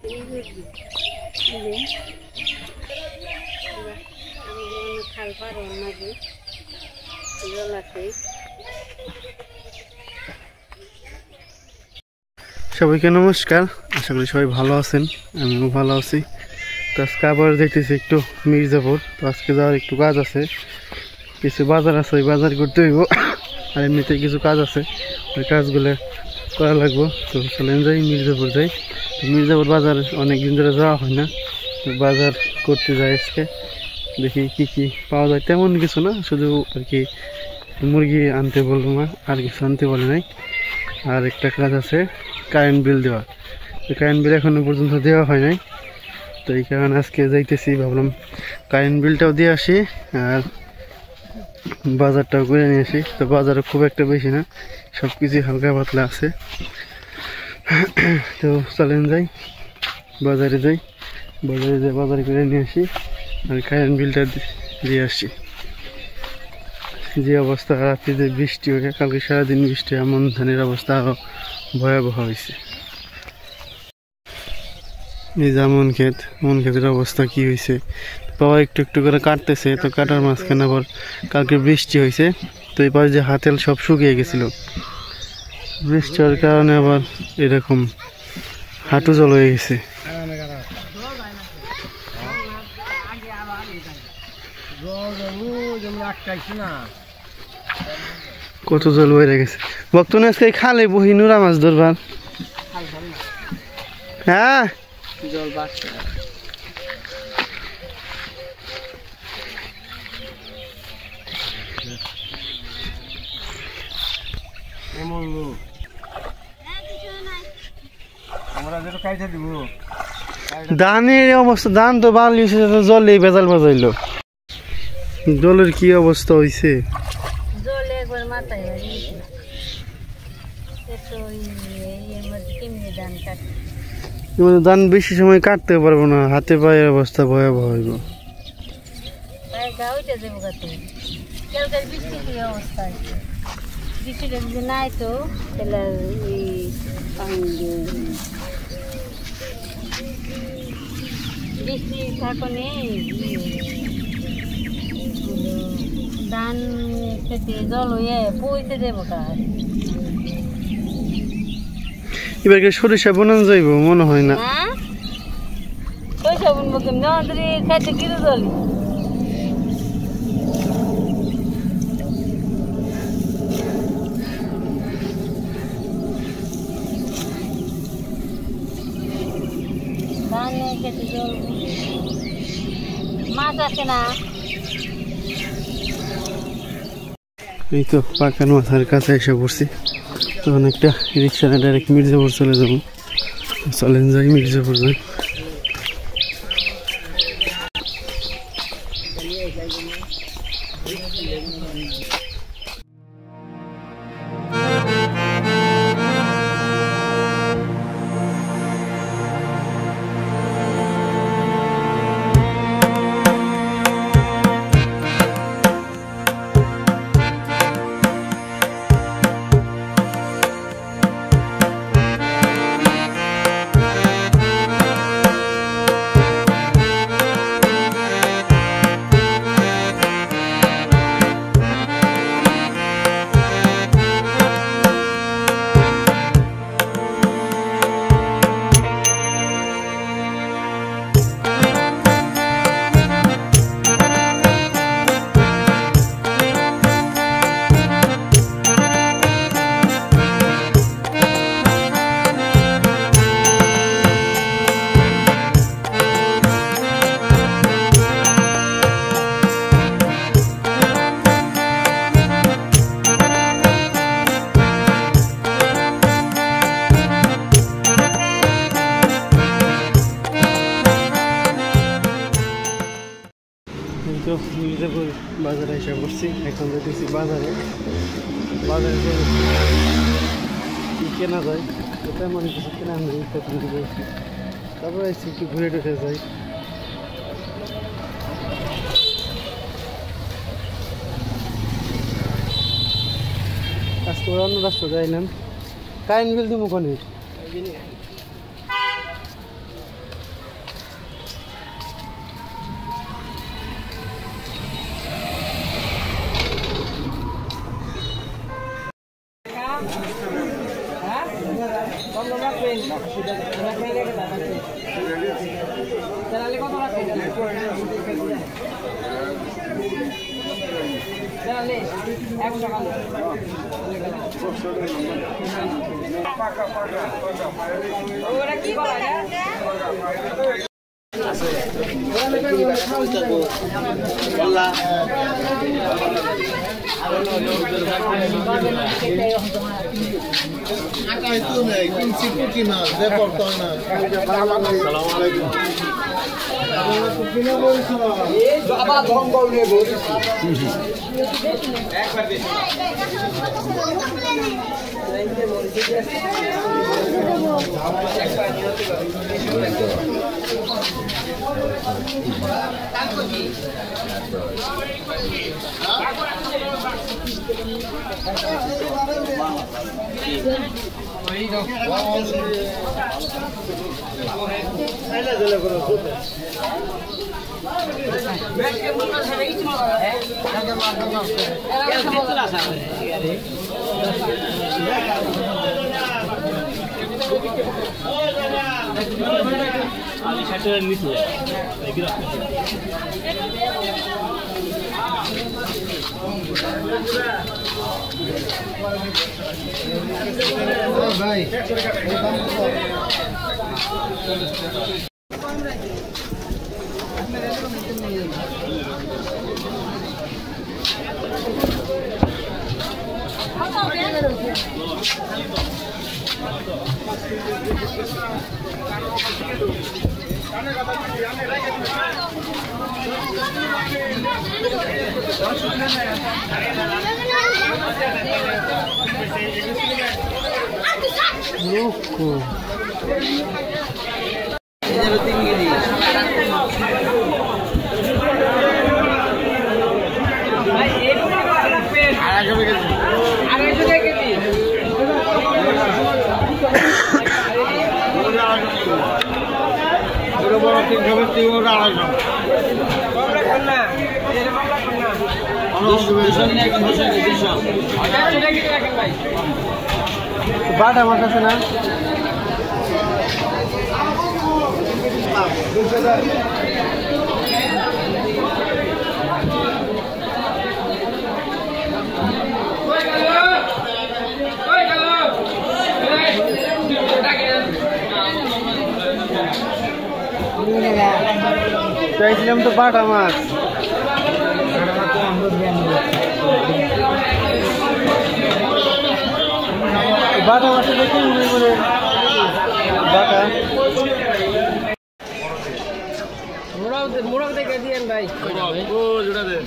সবাইকে নমস্কার, আশা করি সবাই ভালো আছেন। আমিও ভালো আছি। তো আজকে আবার যাইতেছি একটু মির্জাপুর। তো আজকে যাওয়ার একটু কাজ আছে, কিছু বাজার আছে, ওই বাজার করতে হইব। আর এমনিতে কিছু কাজ আছে, ওই কাজগুলো করা লাগবো। তো চলেন যাই, মির্জাপুর যাই। তো মির্জাপুর বাজার অনেক দিন ধরে যাওয়া হয় না, তো বাজার করতে যাই আজকে। দেখি কি কি পাওয়া যায়। তেমন কিছু না, শুধু আর কি মুরগি আনতে বলবো না, আর কিছু আনতে বলে নাই। আর একটা কাজ আছে, কারেন্ট বিল দেওয়া। তো কারেন্ট বিল এখনো পর্যন্ত দেওয়া হয় নাই, তো এই কারণে আজকে যাইতেছি। ভাবলাম কারেন্ট বিলটাও দিয়ে আসি আর বাজারটাও করে নিয়ে আসি। তো বাজারে খুব একটা বেশি না, সব কিছুই হালকা পাতলা আছে। তো চলেন যাই, বাজারে যাই, বাজারে করে নিয়ে আসি আর কারেন্ট বিলটা দিয়ে আসি। যে অবস্থা, রাত্রে যে বৃষ্টি হয়ে, কালকে সারাদিন বৃষ্টি, এমন ধানের অবস্থা আরো ভয়াবহ হয়েছে। এই যে মন ক্ষেতের অবস্থা কি হয়েছে, বাবা একটু একটু করে কাটতেছে। তো কাটার মাঝখানে আবার কালকে বৃষ্টি হয়েছে, তো এই পাশে যে হাতেল সব শুকিয়ে গেছিল। বৃষ্টি হওয়ার কারণে আবার এরকম হাঁটু জল হয়ে গেছে। কত জল হয়ে গেছে। বর্তমানে আজকে খালে বহি নুরা মাছ ধরবার। হ্যাঁ, জল বাড়ছে। ধানের অবস্থা, ধান তো বালি জলে বেজাল বাজাইলো। জলের কি অবস্থা হয়েছে, ধান বেশি সময় কাটতে পারবো না, হাতে পায়ের অবস্থা ভয়াবহ হইব। নাই তো বৃষ্টি থাকনে ধান খেতে জল হয়ে পইতে দেবো। এবার সরিষা বোনান যাইব মনে হয় না। সরিষা বুনবো কেমন, আমাদের খাইতে কিলো জল। ধানে খেতে জল, মাছ আছে না। এই তো পাকানো মাথার কাছে এসে পড়ছি। তখন একটা রিক্সা ডাইরেক্ট মির্জাপুর চলে যাবো। চলেন যাই, মির্জাপুর যাই। তো মির্জাপুর বাজারে এসে পড়ছি। এখন যেতেছি বাজারে কি কেনা যায়, তেমন কিছু কেনা নেই। তারপরে এসে একটু ঘুরে টুরে যাই। আজকে অন্য রাস্তা যাইলাম। কারেন্ট বিল দিব কোনে, Louco. বাটা মাছ আছে না? চাইছিলাম তো বাটা মাছ। বাটা মাছ দেখে মনে করে বাটা মোড়ক দেখে দিয়েন ভাই। ও জোড়া দে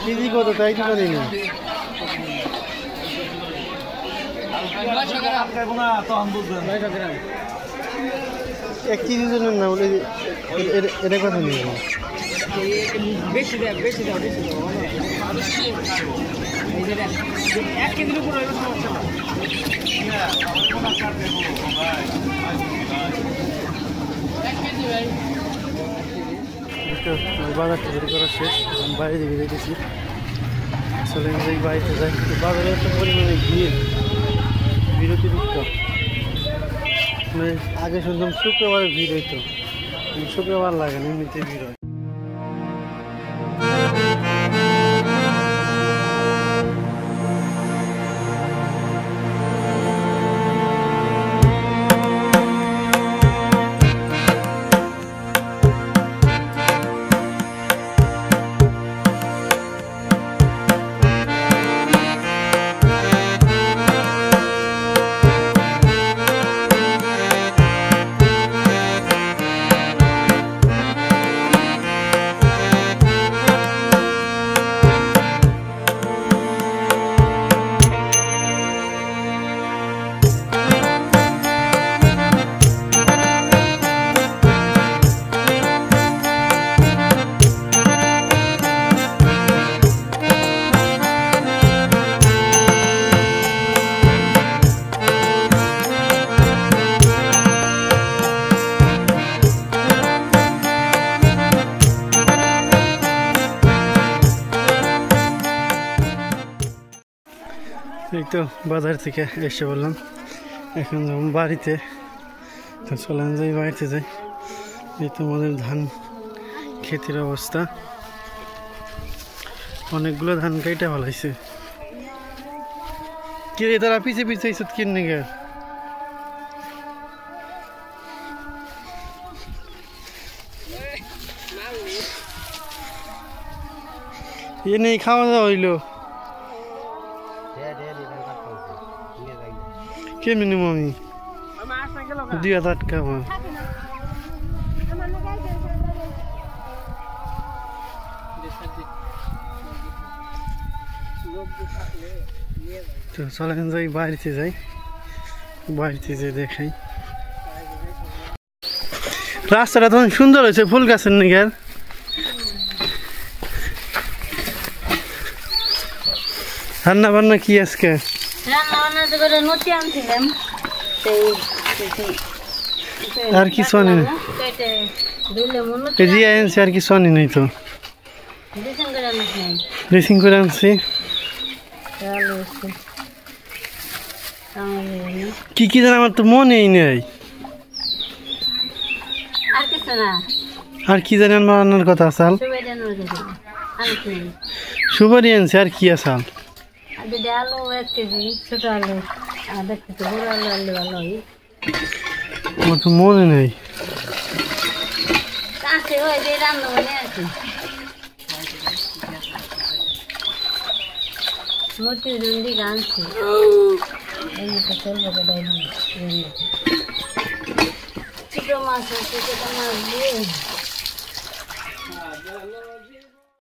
কেজি কত তাই তো জানি না। 1 কেজি জনের না বলে এটা কথা নেই। বেশি দাও বেশি দাও বেশি দাও। 1 কেজির উপর হইলো সমস্যা না। বাজার তৈরি করা শেষ, বাইরে দিকে যেতেছি। আসলে বাড়িতে যাই, বাজারে এত পরিমাণে বিরতিরিক্ত। মানে আগে শুনতাম শুক্রবারে ভিড় হইতো, শুক্রবার লাগে না, এমনিতে ভিড় হয়। এই তো বাজার থেকে এসে বললাম, এখন যখন বাড়িতে, তো চলেন যাই বাড়িতে যাই। এই তো আমাদের ধান ক্ষেতের অবস্থা, অনেকগুলো ধান কেটে ফেলাইছে। কি রে তারা পিছে পিছে ইসত কিনে গে এ নেই, খাওয়া দাওয়া হইলো কেমনি নেবো আমি 2000 টাকা। তো চলেন যাই বাড়িতে যাই, বাড়িতে যে দেখাই। রাস্তাটা তখন সুন্দর হয়েছে ফুল গাছের নিগার। রান্না বান্না কি আজকে? রান্না বান্না তো করে নতি আনছিলাম, আর কিছু আনি না, কেটে ধুলে মনে এই যে আনছি, আর কিছু আনি নাই। তো ডিসেন করে আনিস নাই, ড্রেসিং করে আনছি। ভালো হচ্ছে। কি কি জানি আমার তো মনেই নেই। আর কিছু না, আর কি জানি আমার রান্নার কথা আসাল, সবাই জানো আনিস নাই। সুপারি আনছি, আর কি আসাল? আর যদি আলু 1 কেজি, ছোট আলু, আর দেখতে তো বড় আলু আলু ভালো হয়। আমার তো মনে নেই। আছে ওই যে রান্না মনে আছে, মতি রুন্দি গানছি এই তো চলবে ডাইনি ছোট মাছ আছে, ছোট মাছ দিয়ে